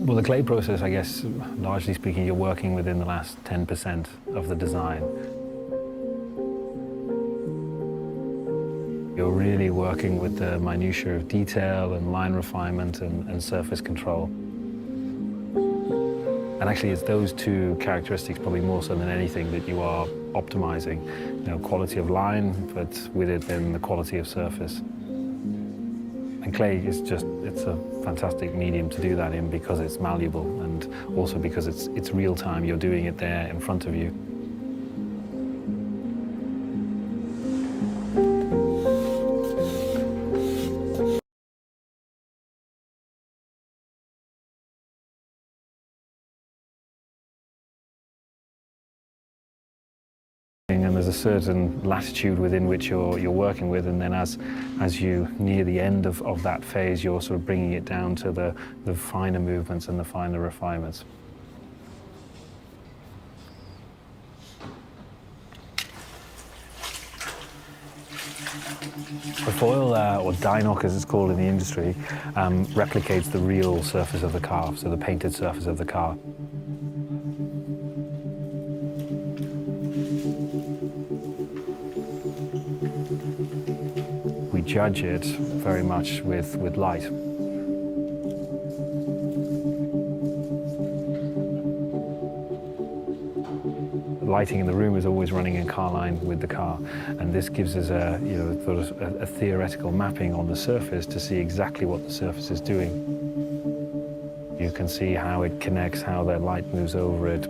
Well, the clay process, I guess, largely speaking, you're working within the last 10% of the design. You're really working with the minutiae of detail and line refinement and surface control. And actually, it's those two characteristics, probably more so than anything, that you are optimizing. You know, quality of line, but with it then the quality of surface. And clay is just, it's a fantastic medium to do that in because it's malleable and also because it's real time. You're doing it there in front of you. And there's a certain latitude within which you're working with, and then as you near the end of that phase, you're sort of bringing it down to the finer movements and the finer refinements. The foil, or die knock as it's called in the industry, replicates the real surface of the car, so the painted surface of the car. We judge it very much with light. Lighting in the room is always running in car line with the car, and this gives us a, you know, sort of a theoretical mapping on the surface to see exactly what the surface is doing. You can see how it connects, how the light moves over it.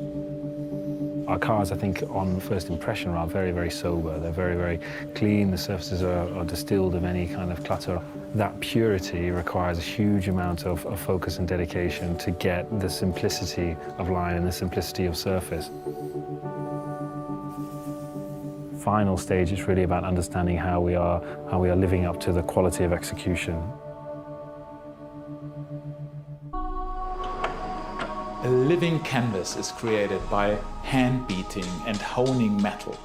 Our cars, I think, on first impression, are very, very sober. They're very, very clean. The surfaces are distilled of any kind of clutter. That purity requires a huge amount of focus and dedication to get the simplicity of line and the simplicity of surface. Final stage is really about understanding how we are living up to the quality of execution. A living canvas is created by hand beating and honing metal.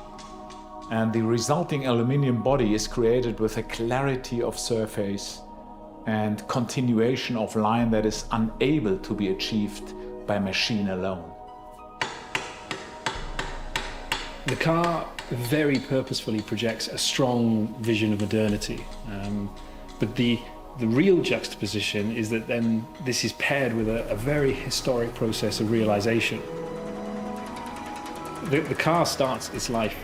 And the resulting aluminium body is created with a clarity of surface and continuation of line that is unable to be achieved by machine alone. The car very purposefully projects a strong vision of modernity, but the real juxtaposition is that then this is paired with a very historic process of realization. The car starts its life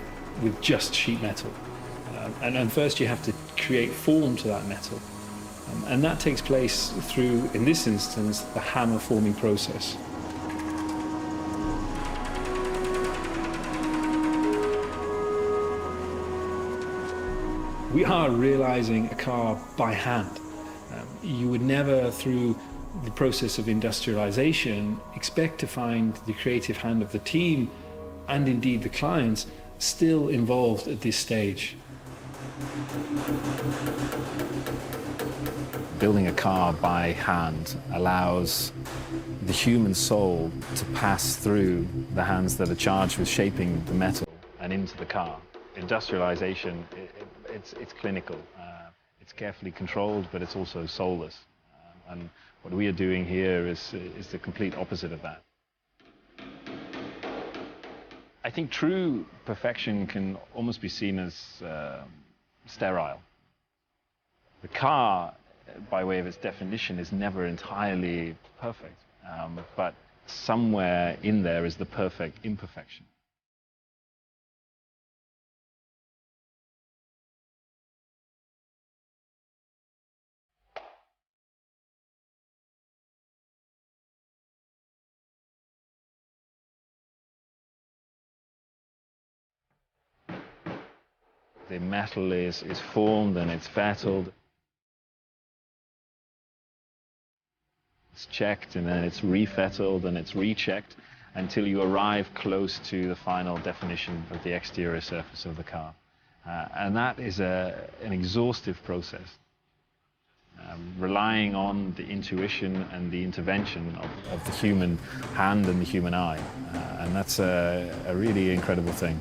with just sheet metal, and first you have to create form to that metal, and that takes place through, in this instance, the hammer forming process. We are realizing a car by hand. You would never, through the process of industrialization, expect to find the creative hand of the team, and indeed the clients, still involved at this stage. Building a car by hand allows the human soul to pass through the hands that are charged with shaping the metal and into the car. Industrialization, it's clinical. It's carefully controlled, but it's also soulless. And what we are doing here is the complete opposite of that. I think true perfection can almost be seen as sterile. The car, by way of its definition, is never entirely perfect, but somewhere in there is the perfect imperfection. The metal is formed and it's fettled. It's checked and then it's refettled and it's rechecked until you arrive close to the final definition of the exterior surface of the car. And that is an exhaustive process, relying on the intuition and the intervention of the human hand and the human eye. And that's a really incredible thing.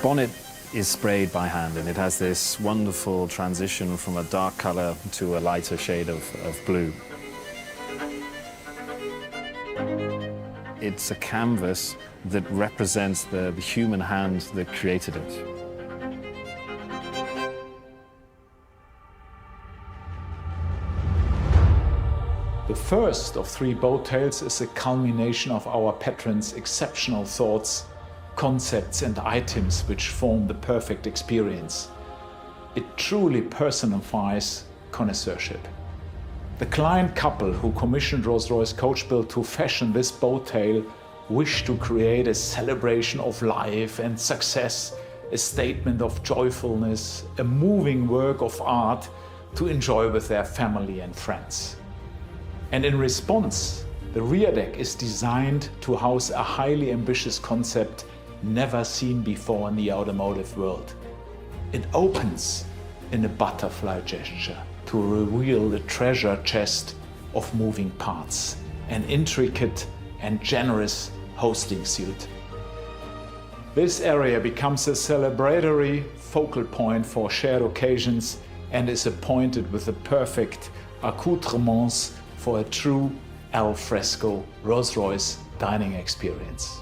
bonnet is sprayed by hand, and it has this wonderful transition from a dark color to a lighter shade of blue. It's a canvas that represents the human hand that created it. The first of 3 boat tails is a culmination of our patrons' exceptional thoughts, concepts and items which form the perfect experience. It truly personifies connoisseurship. The client couple who commissioned Rolls-Royce Coach Build to fashion this boat tail wished to create a celebration of life and success, a statement of joyfulness, a moving work of art to enjoy with their family and friends. And in response, the rear deck is designed to house a highly ambitious concept never seen before in the automotive world. It opens in a butterfly gesture to reveal the treasure chest of moving parts, an intricate and generous hosting suite. This area becomes a celebratory focal point for shared occasions and is appointed with the perfect accoutrements for a true al fresco Rolls-Royce dining experience.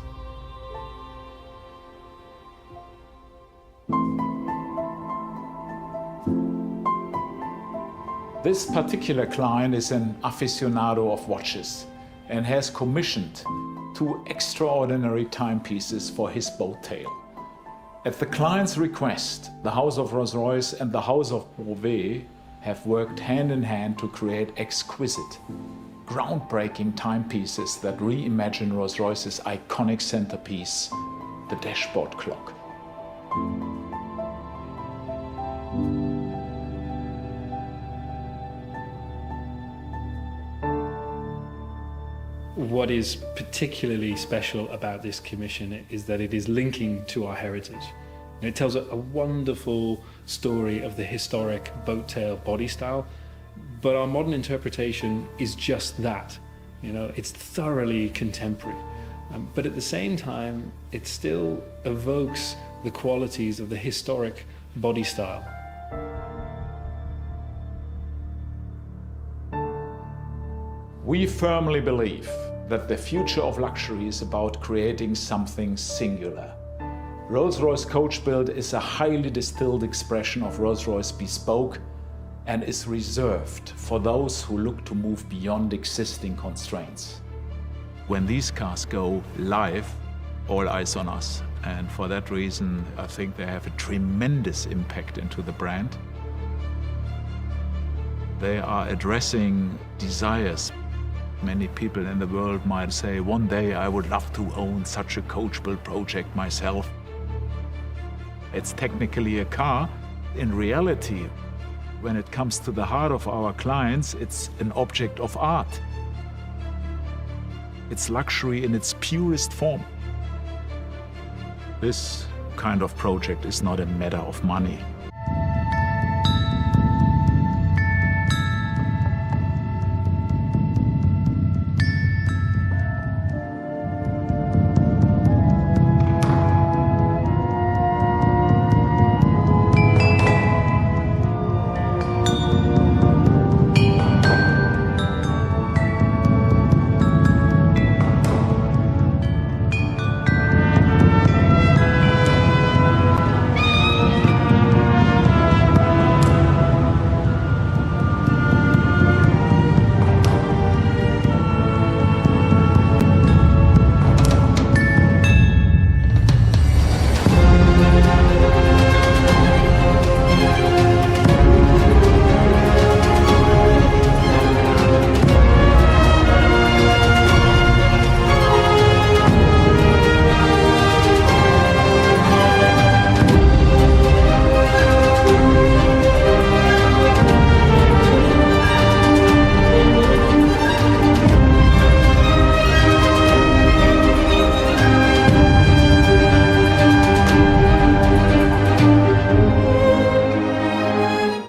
This particular client is an aficionado of watches and has commissioned 2 extraordinary timepieces for his boat tail. At the client's request, the House of Rolls-Royce and the House of Beauvais have worked hand in hand to create exquisite, groundbreaking timepieces that reimagine Rolls-Royce's iconic centerpiece, the dashboard clock. What is particularly special about this commission is that it is linking to our heritage. And it tells a wonderful story of the historic boat tail body style, but our modern interpretation is just that. You know, it's thoroughly contemporary, but at the same time, it still evokes the qualities of the historic body style. We firmly believe that the future of luxury is about creating something singular. Rolls-Royce Coach Build is a highly distilled expression of Rolls-Royce Bespoke and is reserved for those who look to move beyond existing constraints. When these cars go live, all eyes on us. And for that reason, I think they have a tremendous impact into the brand. They are addressing desires. Many people in the world might say, one day I would love to own such a coach build project myself. It's technically a car. In reality, when it comes to the heart of our clients, it's an object of art. It's luxury in its purest form. This kind of project is not a matter of money.